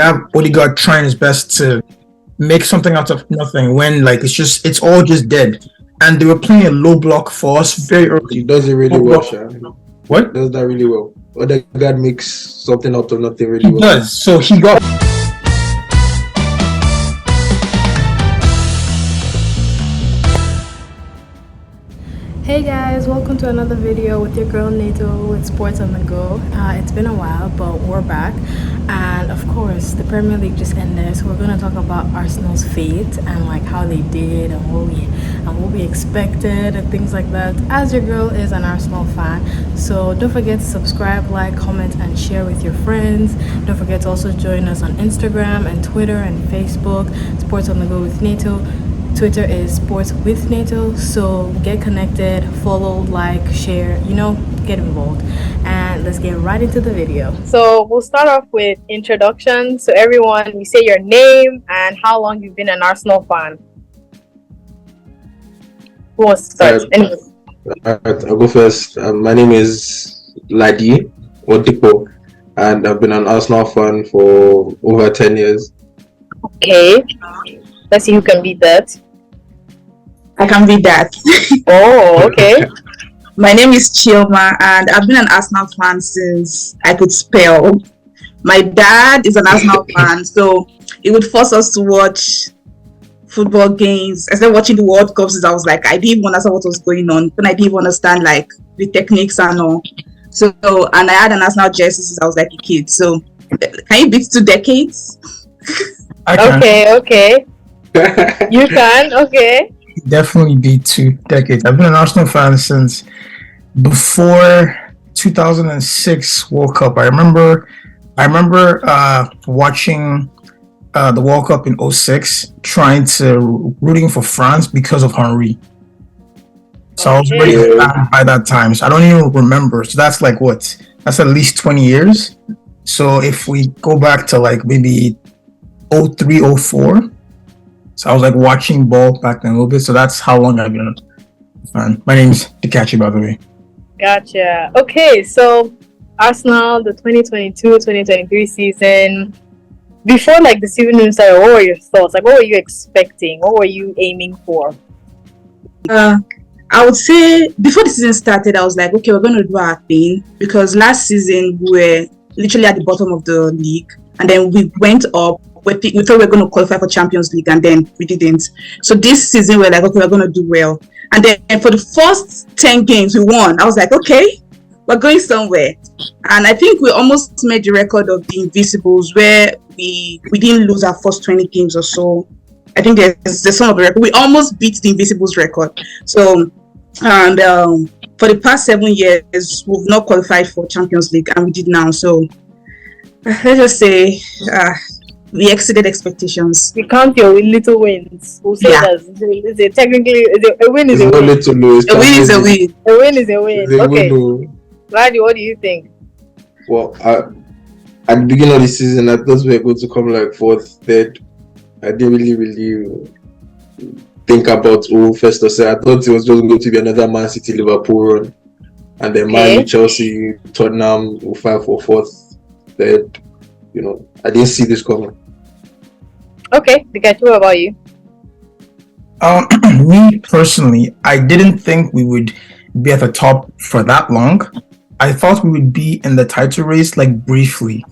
have Odegaard trying his best to make something out of nothing when like it's all just dead. And they were playing a low block for us very early. He does it really well, Sha. What? Does that really well. Odegaard makes something out of nothing really well. He does. So he got. Hey guys, welcome to another video with your girl Neto with Sports on the Go. It's been a while, but we're back. And of course, the Premier League just ended, so we're going to talk about Arsenal's fate and like how they did and what we expected and things like that. As your girl is an Arsenal fan, so don't forget to subscribe, like, comment, and share with your friends. Don't forget to also join us on Instagram and Twitter and Facebook. Sports on the Go with Neto. Twitter is Sports with Neto, so get connected, follow, like, share, get involved. And let's get right into the video. So we'll start off with introduction. So everyone, we say your name and how long you've been an Arsenal fan. Who wants to start? Anyway. I'll go first. My name is Ladi or Dipo, and I've been an Arsenal fan for over 10 years. Okay. Let's see who can beat that. I can beat that. Oh, okay. My name is Chioma, and I've been an Arsenal fan since I could spell. My dad is an Arsenal fan, so he would force us to watch football games. I started watching the World Cup since I was like, I didn't even understand what was going on, and I didn't even understand like the techniques and all. So, and I had an Arsenal jersey since I was like a kid. So, can you beat 2 decades? Okay. You can, okay. Definitely be 2 decades. I've been an Arsenal fan since before 2006 World Cup. I remember watching the World Cup in 06, rooting for France because of Henry. So I was really a fan by that time. So I don't even remember. So that's like what? That's at least 20 years. So if we go back to like maybe 03, 04. So I was like watching ball back then a little bit. So that's how long I've been a fan. My name's Dikachi, by the way. Gotcha. Okay, so Arsenal, the 2022-2023 season. Before like the season even started, what were your thoughts? Like, what were you expecting? What were you aiming for? I would say before the season started, I was like, okay, we're going to do our thing. Because last season, we were literally at the bottom of the league. And then we went up. We thought we were going to qualify for Champions League, and then we didn't. So this season, we're like, okay, we're going to do well. And then for the first 10 games, we won. I was like, okay, we're going somewhere. And I think we almost made the record of the Invisibles, where we didn't lose our first 20 games or so. I think there's some of the record. We almost beat the Invisibles record. So, and for the past 7 years, we've not qualified for Champions League, and we did now. So let's just say we exceeded expectations. We count your little wins. We'll say that a win is a win. A win is a win. A win is a win. Okay. Ladi, what do you think? Well, at the beginning of the season, I thought we were going to come like 4th, 3rd. I didn't really think about first or second. I thought it was just going to be another Man City Liverpool run, and then Man U, Chelsea, Tottenham will fight for 4th, 3rd. I didn't see this coming. Okay, Dikachi, what about you? Me personally, I didn't think we would be at the top for that long. I thought we would be in the title race like briefly.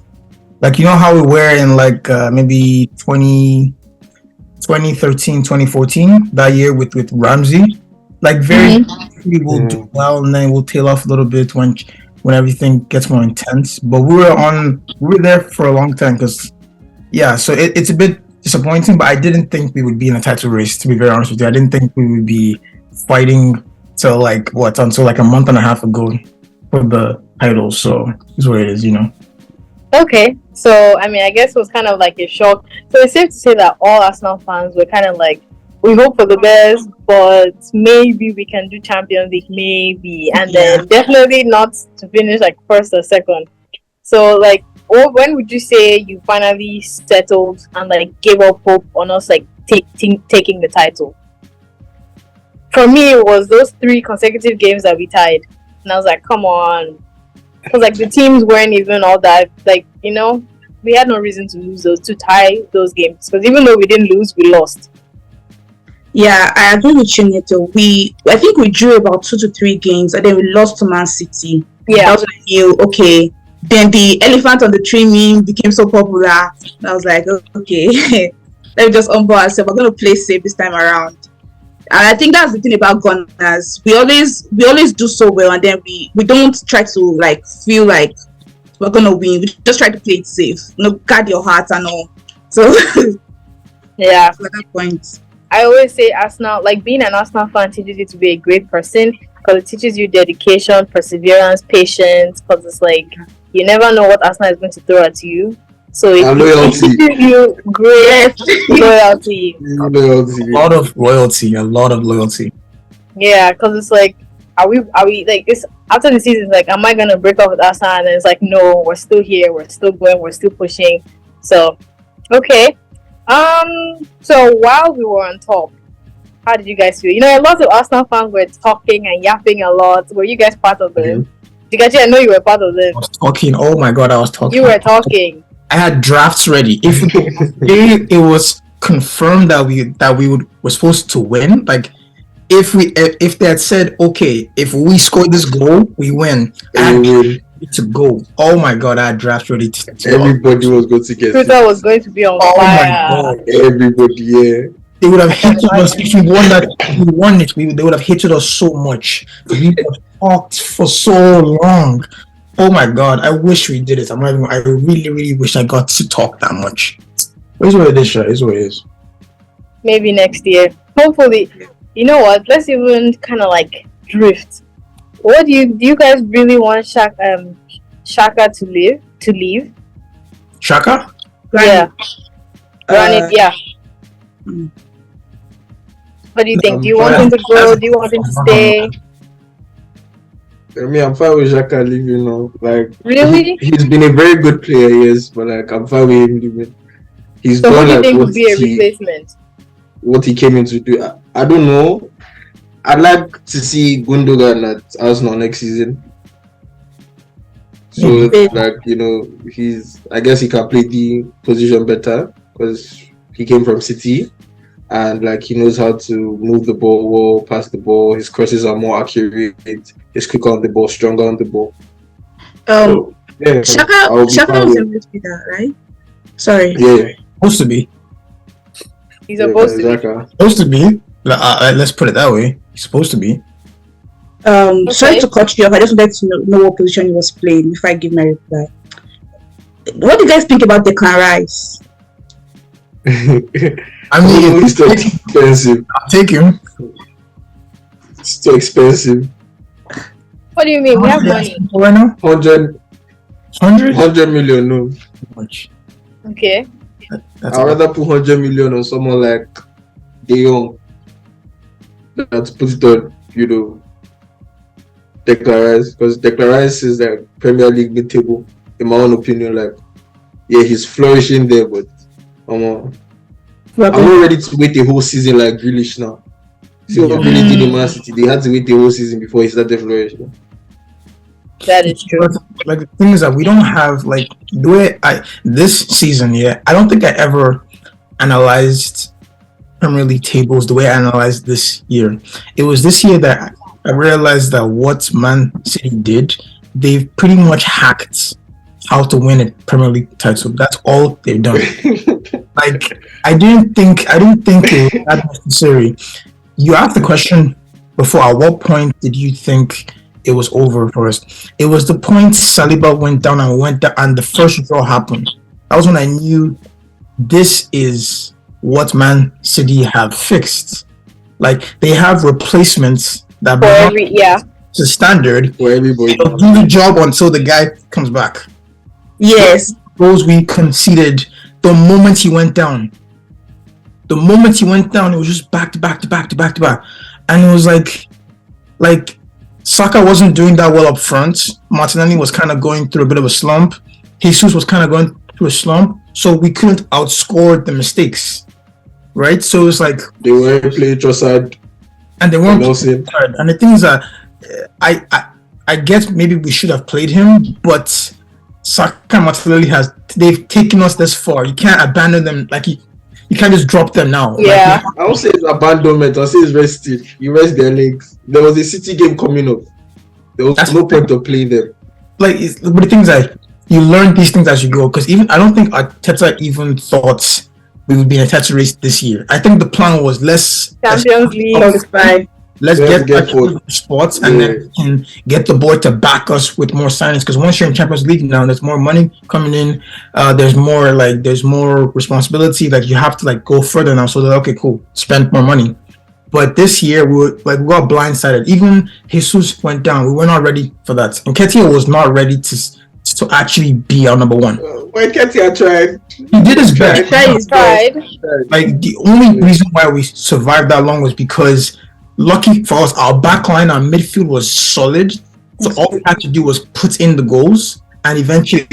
Like, you know how we were in like maybe 2013, 2014, that year with Ramsey? Like very we will do well, and then we'll tail off a little bit when everything gets more intense. But we were there for a long time because so it's a bit disappointing, but I didn't think we would be in a title race, to be very honest with you. I didn't think we would be fighting until like a month and a half ago for the title. So it's what it is, Okay, so I mean, I guess it was kind of like a shock. So it's safe to say that all Arsenal fans were kind of like, we hope for the best, but maybe we can do Champions League, maybe, and then definitely not to finish like 1st or 2nd. So like, when would you say you finally settled and like gave up hope on us like taking the title? For me, it was those 3 consecutive games that we tied, and I was like, come on, because like the teams weren't even all that like we had no reason to lose those, to tie those games, because even though we didn't lose, we lost. Yeah, I agree with you, Neto. I think we drew about 2 to 3 games, and then we lost to Man City. Yeah. That was when I knew, okay. Then the elephant on the tree meme became so popular. I was like, okay, let me just humble ourselves. We're going to play safe this time around. And I think that's the thing about Gunners. We always do so well, and then we don't try to like feel like we're going to win. We just try to play it safe. Guard your heart and all. So yeah, at that point. I always say Arsenal, like being an Arsenal fan teaches you to be a great person, because it teaches you dedication, perseverance, patience, because it's like you never know what Arsenal is going to throw at you. So it teaches you great loyalty. A lot of loyalty. Yeah, because it's like, are we like this after the season? Like, am I gonna break up with Arsenal? And it's like, no, we're still here, we're still going, we're still pushing. So, okay. So while we were on top, how did you guys feel? You know, a lot of Arsenal fans were talking and yapping a lot. Were you guys part of them? Dikachi, I know you were part of them. I was talking. Oh my god, I was talking. You were talking. I had drafts ready. If it was confirmed that we were supposed to win, like if they had said, okay, if we score this goal, we win. To go. Oh my god, I had drafts ready to everybody was going to get Twitter was going to be on fire. My god. Everybody, yeah. They would have hated us if we won that. If we won it, they would have hated us so much. We talked for so long. Oh my god, I wish we did it. I really, really wish I got to talk that much. It's what it is, It's what it is. Maybe next year. Hopefully. You know what? Let's even kind of like drift. What do you guys really want Shaka to leave? Shaka? Yeah. Granit, yeah. What do you think? Do you want him to go? Do you want him to stay? I mean, I'm fine with Shaka leaving now. Like, really? He's been a very good player, yes, but like, I'm fine with him leaving. He's so done who do you like think would be a replacement? What he came in to do. I don't know. I'd like to see Gundogan at Arsenal next season. So, like, you know, I guess he can play the position better because he came from City and, like, he knows how to move the ball well, pass the ball. His crosses are more accurate. He's quicker on the ball, stronger on the ball. Shaka was a midfielder, right? Sorry. Yeah. Supposed to be. He's supposed to be. Supposed to be. Let's put it that way. He's supposed to be. Okay. Sorry to cut you off. I just wanted to know what position he was playing before I give my reply. What do you guys think about Declan Rice? I mean, it's too expensive. I'll take him. It's too expensive. What do you mean? We have money. Right now? 100 million, no. Much. Okay. I'd rather put 100 million on someone like De Jong. Let's put it on, you know, Declan Rice, because Declan Rice is like Premier League mid-table, in my own opinion. Like, yeah, he's flourishing there, but I'm not ready to wait a whole season like Grealish now. See what Grealish did in Man City? They had to wait a whole season before he started flourishing. That is true. Like the thing is that we don't have like the way this season. Yeah, I don't think I ever analyzed Premier League tables the way I analyzed this year. It was this year that I realized that what Man City did, they've pretty much hacked how to win a Premier League title. That's all they've done. Like I didn't think it was that necessary. You asked the question before. At what point did you think it was over for us? It was the point Saliba went down, and the first draw happened. That was when I knew this is what Man City have fixed. Like they have replacements that to standard for everybody. They'll do the job until the guy comes back. Yes. Those we conceded the moment he went down. The moment he went down, it was just back to back, and it was like Saka wasn't doing that well up front. Martinelli was kind of going through a bit of a slump. Jesus was kind of going through a slump, so we couldn't outscore the mistakes, right? So it was like they weren't playing Trossard, and they weren't playing Trossard. And the thing is that I guess maybe we should have played him, but Saka and Martinelli they've taken us this far. You can't abandon them. Like you can't just drop them now. Yeah. I don't say it's abandonment. I say it's resting. You rest their legs. There was a City game coming up. There was no point of playing them. But the thing is that you learn these things as you go. Because even I don't think Arteta even thought we would be in a title race this year. I think the plan was Champions League qualify. Let's get spots and then we can get the board to back us with more signings. Because once you're in Champions League now, there's more money coming in. There's more responsibility. Like you have to like go further now. So they're okay, cool, spend more money. But this year we got blindsided. Even Jesus went down. We were not ready for that. And Nketiah was not ready to actually be our number one. When Nketiah tried, he did his best. He tried. Like the only reason why we survived that long was because. Lucky for us, our backline, our midfield was solid. So all we had to do was put in the goals, and eventually,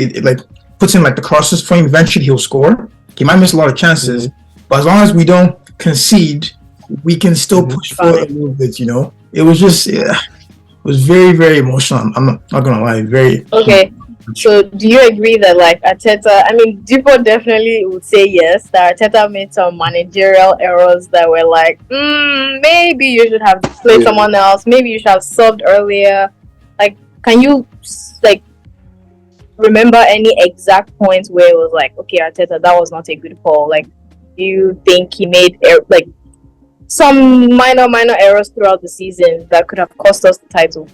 puts in like the crosses for him. Eventually, he'll score. He might miss a lot of chances, but as long as we don't concede, we can still push forward a little bit. You know, it was just, it was very, very emotional. I'm not gonna lie, very. Okay. So, do you agree that like Arteta? I mean, Dipo definitely would say yes. That Arteta made some managerial errors that were like, maybe you should have played someone else. Maybe you should have subbed earlier. Like, can you like remember any exact points where it was like, okay, Arteta, that was not a good call? Like, do you think he made like some minor errors throughout the season that could have cost us the title?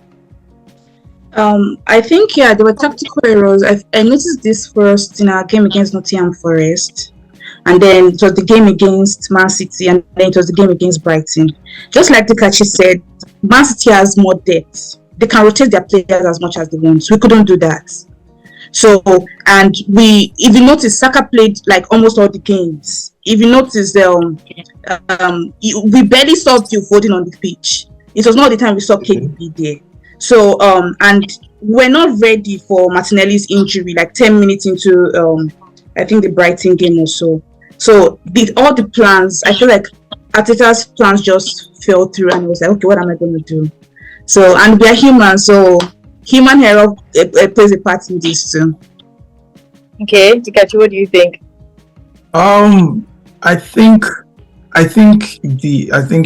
I think there were tactical errors. I noticed this first in our game against Nottingham Forest, and then it was the game against Man City, and then it was the game against Brighton. Just like Dikachi said, Man City has more depth. They can rotate their players as much as they want. We couldn't do that. So, and if you notice, Saka played like almost all the games. If you notice, we barely saw Phil Foden on the pitch. It was not the time we saw KDB there. So, and we're not ready for Martinelli's injury, like 10 minutes into, I think the Brighton game or so. So, all the plans, I feel like Arteta's plans just fell through, and it was like, okay, what am I going to do? So, and we are human, so human error plays a part in this too. Okay, Dikachi, what do you think? I think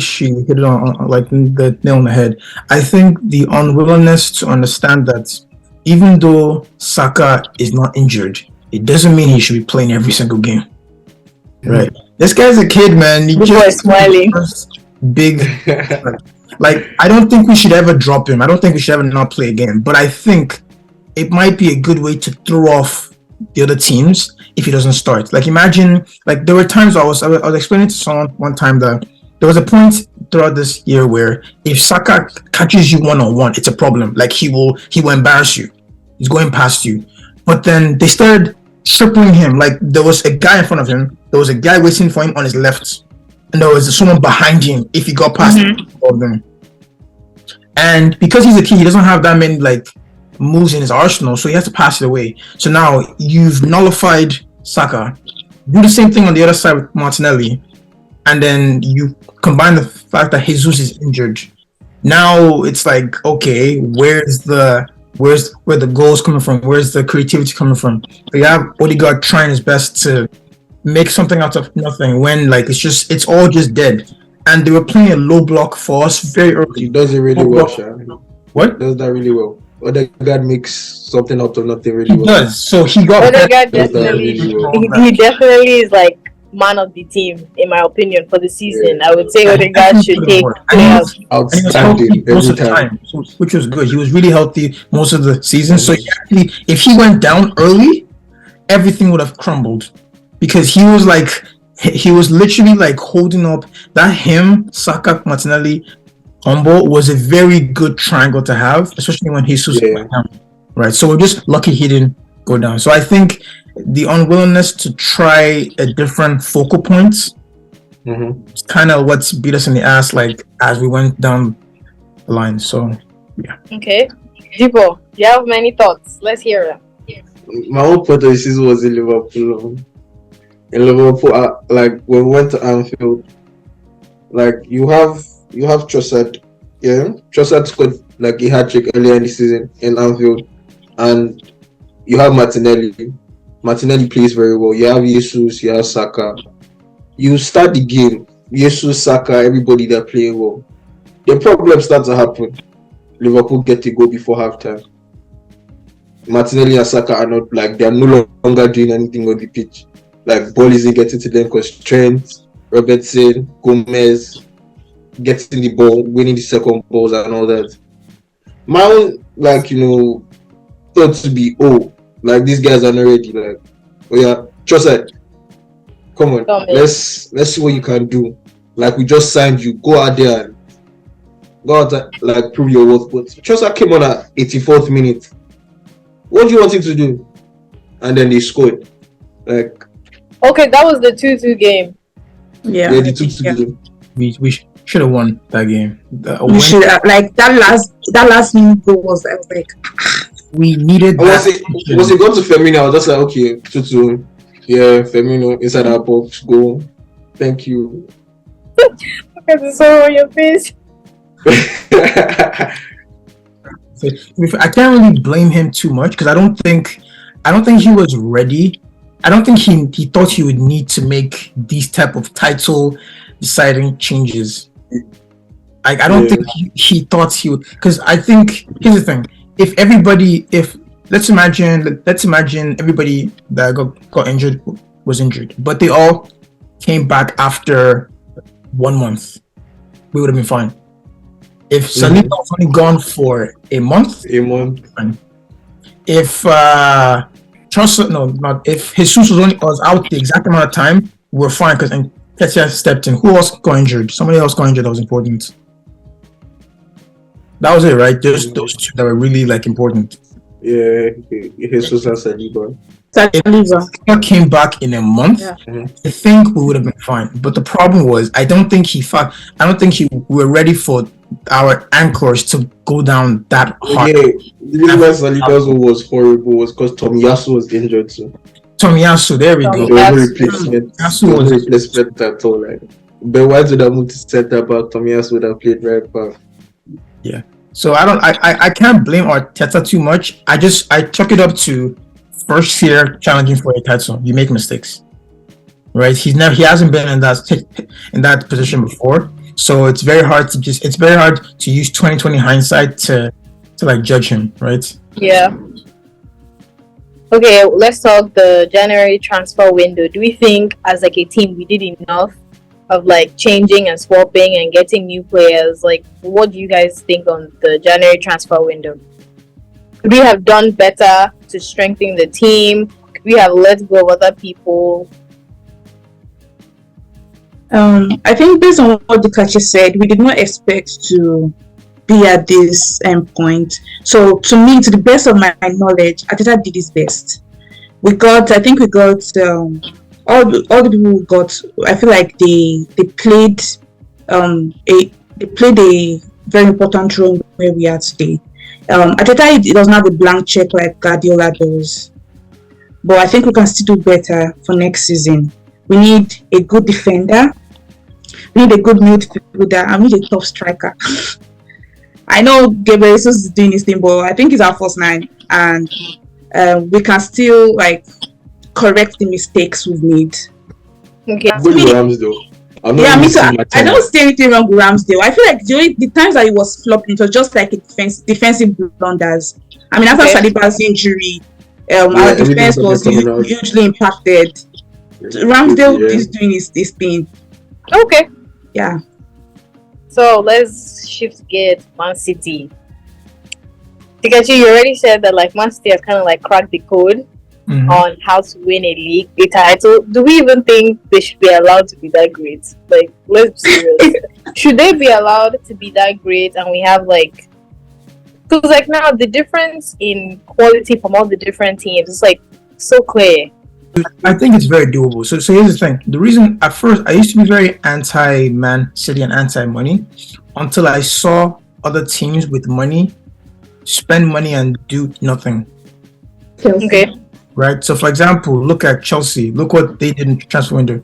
she hit it on like the nail on the head. I think the unwillingness to understand that even though Saka is not injured, it doesn't mean he should be playing every single game. Right? This guy's a kid, man. He just smiling. Big. Like, I don't think we should ever drop him. I don't think we should ever not play a game. But I think it might be a good way to throw off the other teams if he doesn't start. Like, imagine, like, there were times I was explaining to someone one time that there was a point throughout this year where if Saka catches you one-on-one, it's a problem. Like, he will embarrass you. He's going past you. But then they started tripling him. Like, there was a guy in front of him, there was a guy waiting for him on his left, and there was someone behind him if he got past all of them. And because he's a kid, he doesn't have that many like moves in his arsenal, so he has to pass it away. So now you've nullified Saka. Do the same thing on the other side with Martinelli, and then you combine the fact that Jesus is injured. Now it's like, okay, where the goals coming from? Where's the creativity coming from? So you have Odegaard trying his best to make something out of nothing when like it's all just dead. And they were playing a low block for us very early. He does it really well, Sha. What? Does that really well. Odegaard makes something out of nothing really well. He does. So he got Odegaard definitely. He definitely is like man of the team, in my opinion, for the season. I would say Odegaard should take players. Outstanding most of the time, which was good. He was really healthy most of the season. So if he went down early, everything would have crumbled, because he was literally like holding up that Saka, Martinelli combo was a very good triangle to have, especially when Jesus went down. Right. So we're just lucky he didn't go down. So I think the unwillingness to try a different focal points is kind of what's beat us in the ass, like as we went down the line. So yeah. Okay. Dipo, do you have many thoughts? Let's hear them. My whole point of the season was in Liverpool. In Liverpool, like when we went to Anfield, like you have Trossard, Trossard scored like a hat trick earlier in the season in Anfield, and you have Martinelli. Martinelli plays very well. You have Jesus, you have Saka. You start the game, Jesus, Saka, everybody that play well. The problem starts to happen. Liverpool get a goal before halftime. Martinelli and Saka are not like they are no longer doing anything on the pitch. Like ball isn't getting to them because Trent, Robertson, Gomez getting the ball, winning the second balls and all that. Mount, like thought to be like these guys are not ready. Like, oh yeah, Trossard, come on, let's see what you can do. Like we just signed you, go out there and go out and, like prove your worth. But Trossard came on at 84th minute. What do you want him to do? And then they scored. Like, okay, that was the 2-2 game. Yeah, the 2-2 game. We should have won that game. We should have, like that last minute goal was like we needed. Was it going to Firmino? I was just like, okay, 2-2. Yeah, Firmino inside our box, goal. Thank you. Look at the sorrow on your face. I can't really blame him too much because I don't think he was ready. I don't think he thought he would need to make these type of title deciding changes. Like I don't think he thought he would, because I think here's the thing: if let's imagine everybody that got injured was injured, but they all came back after 1 month, we would have been fine. If Saliba was only gone for a month. If if Jesus was out the exact amount of time, we're fine because Nketiah stepped in. Who else got injured? Somebody else got injured that was important. That was it, right? Just those two that were really like important. Yeah, Jesus and Saliba. If came back in a month, I think we would have been fine. But the problem was, I don't think we were ready for our anchors to go down that hard. Yeah, the reason why Saliba's was horrible was because Tomiyasu was injured too. Tomiyasu, there we go. There was no replacement at all. Like, but why did I move to center back? Tomiyasu would have played right back. Yeah. So I can't blame Arteta too much. I chalk it up to first year challenging for a title. You make mistakes, right? He hasn't been in that position before. So it's very hard to use 2020 hindsight to like judge him, right? Yeah. Okay, let's talk the January transfer window. Do we think as like a team we did enough of like changing and swapping and getting new players? Like, what do you guys think on the January transfer window? Could we have done better to strengthen the team? Could we have let go of other people? I think based on what Dikachi said, we did not expect to be at this point. So to me, to the best of my knowledge, Arteta did his best. I think we got all the people we got. I feel like they played a very important role where we are today. Arteta doesn't have a blank check like Guardiola does, but I think we can still do better for next season. We need a good defender. We need a good midfielder. And we need a top striker. I know Gabriel Jesus is doing his thing, but I think he's our first 9, and we can still like correct the mistakes we've made. Okay. Good Ramsdale. Me too. I don't see anything wrong with Ramsdale. I feel like the times that he was flopping, it was just like defensive blunders. I mean, after Saliba's injury, our defense was hugely impacted. Ramsdale is doing his thing. Okay. Yeah. So let's shift gear to Man City. Dikachi, you already said that like Man City has kind of like cracked the code on how to win a title. Do we even think they should be allowed to be that great? Like, let's be serious. Should they be allowed to be that great? And we have like, because like now the difference in quality from all the different teams is like so clear. I think it's very doable. So here's the thing. The reason at first I used to be very anti-Man City and anti-money until I saw other teams with money spend money and do nothing. Okay. Right. So for example, look at Chelsea. Look what they did in the transfer window.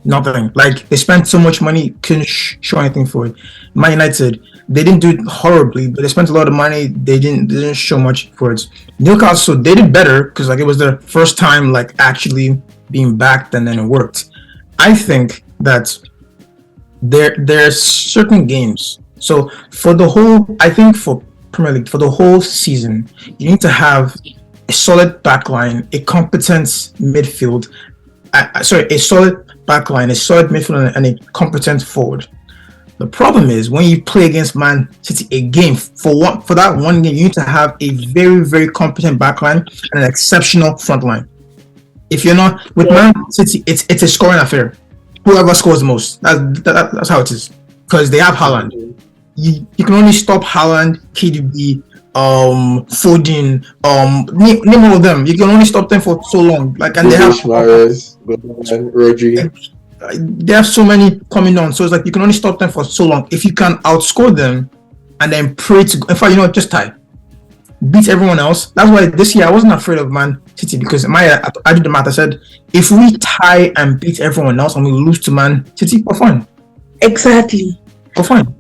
Nothing. Like they spent so much money, couldn't show anything for it. Man United, they didn't do it horribly, but they spent a lot of money. They didn't show much for it. Newcastle, they did better because like it was their first time like actually being backed, and then it worked. I think that there's certain games. So for the whole, I think for Premier League for the whole season, you need to have a solid backline, a competent midfield. A solid backline, a solid midfield, and a competent forward. The problem is when you play against Man City a game for that one game, you need to have a very, very competent backline and an exceptional front line. If you're not with Man City, it's a scoring affair. Whoever scores the most, that's how it is. Because they have Haaland. You can only stop Haaland, KDB, Foden, name all of them. You can only stop them for so long. Like, and they have Suarez, Rodri. They have so many coming on, so it's like you can only stop them for so long. If you can outscore them and then pray to, in fact, just tie, beat everyone else. That's why this year I wasn't afraid of Man City because I did the math. I said if we tie and beat everyone else and we lose to Man City, we're fine. Exactly. We're fine.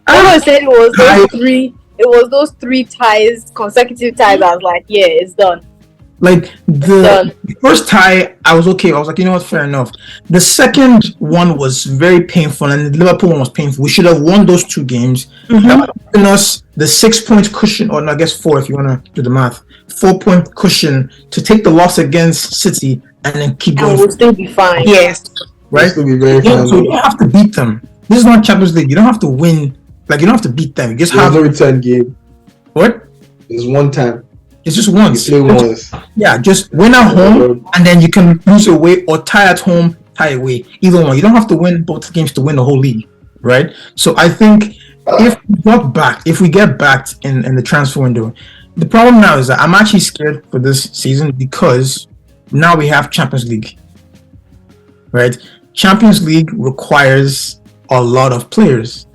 I said it was those three. It was those 3 ties, consecutive ties. I was like, yeah, it's done. Like the first tie, I was okay. I was like, you know what, fair enough. The second one was very painful, and the Liverpool one was painful. We should have won those 2 games. That would have given us the 6-point cushion, or no, I guess 4 if you want to do the math. 4-point cushion to take the loss against City and then keep going. And we'll still be fine. Yes. Right? Still be very fine. So you don't have to beat them. This is not Champions League. You don't have to win. Like, you don't have to beat them. You just have no return game. What? It's one time. It's just once. You play once. Yeah, just win at home, and then you can lose away or tie at home, tie away. Either one. You don't have to win both games to win the whole league, right? So I think if we get backed in the transfer window, the problem now is that I'm actually scared for this season because now we have Champions League, right? Champions League requires a lot of players.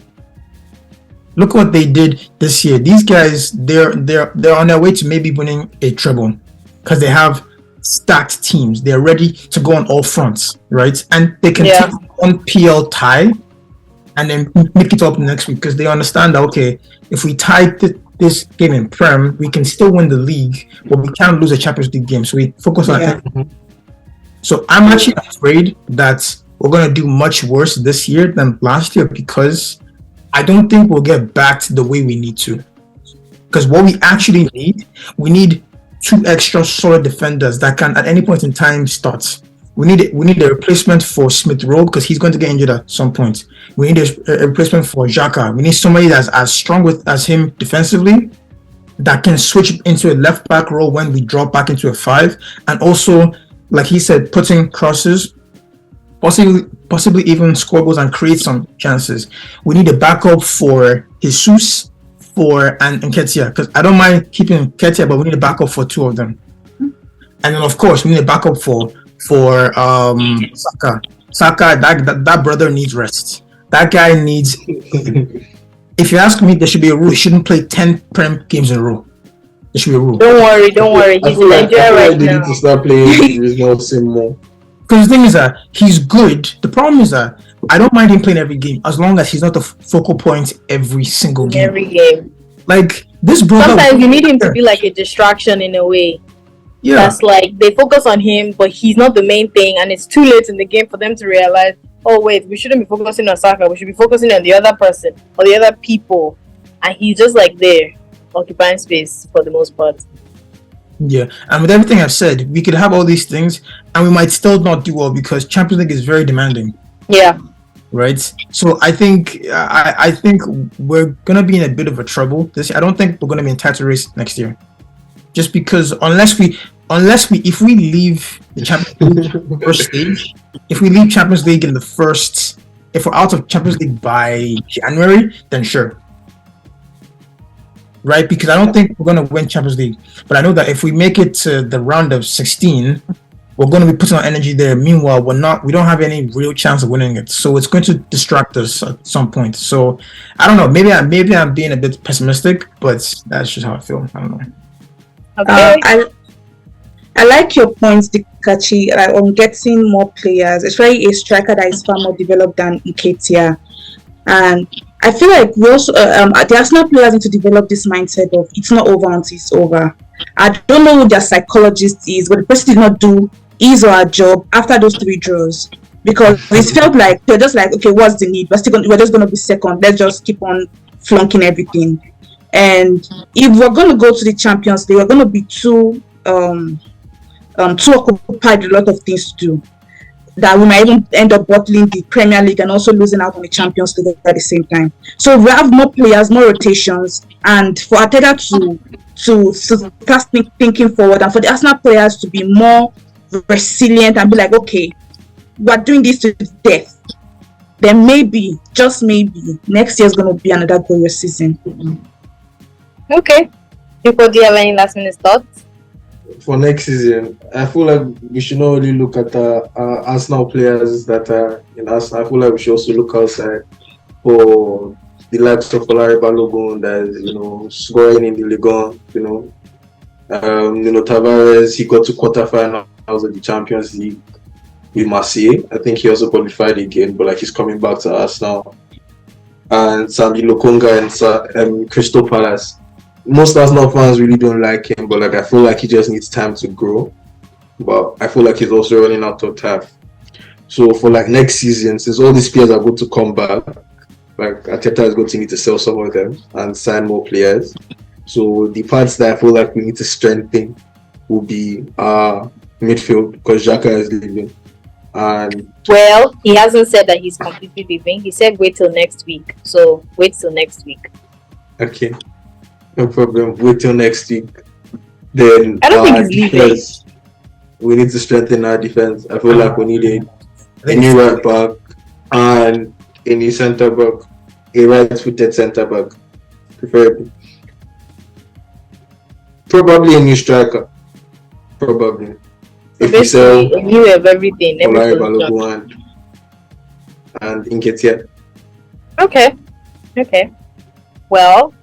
Look what they did this year. These guys, they're on their way to maybe winning a treble because they have stacked teams. They're ready to go on all fronts, right? And they can take one PL tie and then make it up next week because they understand that, okay, if we tie this game in Prem, we can still win the league, but we can't lose a Champions League game. So we focus on it. So I'm actually afraid that we're going to do much worse this year than last year because I don't think we'll get backed the way we need to. Because what we actually need, we need 2 extra solid defenders that can at any point in time start. We need a replacement for Smith Rowe because he's going to get injured at some point. We need a replacement for Xhaka. We need somebody that's as strong as him defensively that can switch into a left back role when we drop back into a 5, and also, like he said, putting crosses, possibly even score goals and create some chances. We need a backup for Jesus and Nketiah, because I don't mind keeping Nketiah, but we need a backup for 2 of them. And then of course we need a backup for Saka. Saka, that brother needs rest. That guy needs. If you ask me, there should be a rule. He shouldn't play 10 Prem games in a row. There should be a rule. Don't worry. He's in Nigeria right they now. need to start playing Wilson more. Because the thing is that he's good. The problem is that I don't mind him playing every game as long as he's not the focal point every single game. Every game. Like this brother. Sometimes you need him to be like a distraction in a way. Yeah. That's like they focus on him, but he's not the main thing, and it's too late in the game for them to realize, oh wait, we shouldn't be focusing on Saka. We should be focusing on the other person or the other people, and he's just like there, occupying space for the most part. Yeah, and with everything I've said, we could have all these things, and we might still not do well because Champions League is very demanding. Yeah. Right. So I think we're gonna be in a bit of a trouble this year. I don't think we're gonna be in title race next year, just because if we leave the Champions League first stage, if we leave Champions League if we're out of Champions League by January, then sure. Right, because I don't think we're going to win Champions League, but I know that if we make it to the round of 16, we're going to be putting our energy there. Meanwhile, we don't have any real chance of winning it, so it's going to distract us at some point. So I don't know. Maybe I'm being a bit pessimistic, but that's just how I feel. I don't know. Okay. I like your points, Dikachi, like on getting more players, especially a striker that is far more developed than Nketiah. And I feel like we also the Arsenal players need to develop this mindset of it's not over until it's over. I don't know who their psychologist is, but the person did not do his or her job after those 3 draws, because it felt like they're just like, okay, what's the need? We're just going to be second. Let's just keep on flunking everything. And if we're going to go to the Champions League, we're going to be too occupied with a lot of things to do, that we might even end up bottling the Premier League and also losing out on the Champions League at the same time. So we have more players, more rotations, and for Arteta to start thinking forward, and for the Arsenal players to be more resilient and be like, okay, we're doing this to death, then maybe, just maybe, next year's going to be another glorious season. Okay. Dipo, do you have any last minute thoughts? For next season, I feel like we should not only look at Arsenal players that are in Arsenal. I feel like we should also look outside for the likes of Olare Balogun that is, scoring in the Ligue 1. Tavares, he got to quarterfinals of the Champions League with Marseille. I think he also qualified again, but he's coming back to Arsenal. And Sandy Lokonga and Crystal Palace. Most Arsenal fans really don't like him, but I feel like he just needs time to grow. But I feel like he's also running out of time. So for next season, since all these players are going to come back, Arteta is going to need to sell some of them and sign more players. So the parts that I feel like we need to strengthen will be midfield, because Xhaka is leaving. And well, he hasn't said that he's completely leaving. He said wait till next week. So wait till next week. Okay, no problem. Wait till next week. Then I don't think he's leaving. We need to strengthen our defense. I feel like we need a new right back and a new centre back, a right-footed centre back, preferably. Probably a new striker. Probably. So basically, a new of everything. And Nketiah. Okay. Well,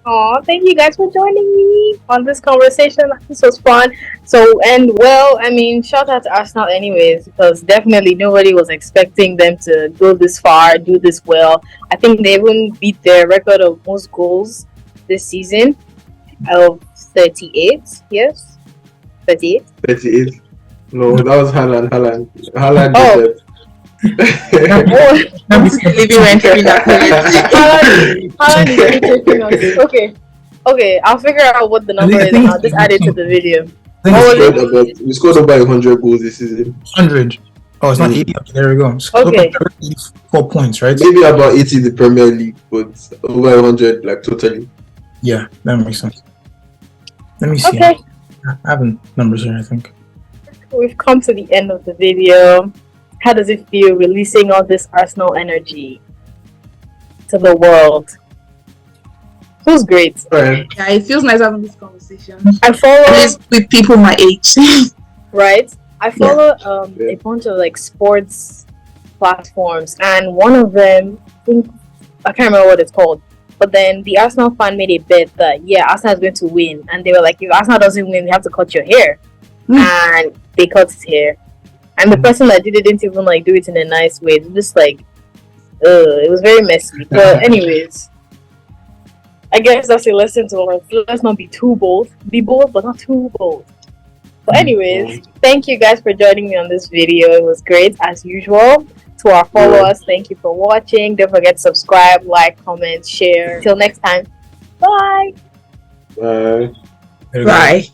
thank you guys for joining me on this conversation. This was fun. Shout out to Arsenal anyways, because definitely nobody was expecting them to go this far, do this well. I think they even beat their record of most goals this season of 38. Yes? 38? 38. No, that was Haaland. Haaland did that. Okay, I'll figure out what the number is and I'll just add it to the video. We scored about 100 goals this season. 100? Oh, it's not 80. Okay, there we go. Okay. 4 points, right? Maybe about 80 in the Premier League, but over 100 totally. Yeah, that makes sense. Let me see. Okay. I have numbers here, I think. We've come to the end of the video. How does it feel releasing all this Arsenal energy to the world? Feels great. Right. Yeah, it feels nice having this conversation. I follow with people my age. Right? I follow a bunch of sports platforms, and one of them, I can't remember what it's called, but then the Arsenal fan made a bet that Arsenal is going to win, and they were like, if Arsenal doesn't win, you have to cut your hair. And they cut his hair, and the person that did it didn't even do it in a nice way. It was just it was very messy. But anyways, I guess that's a lesson to let's not be too bold. Be bold, but not too bold. But anyways, thank you guys for joining me on this video. It was great as usual. To our followers, thank you for watching. Don't forget to subscribe, like, comment, share. Till next time, bye. Bye. Bye.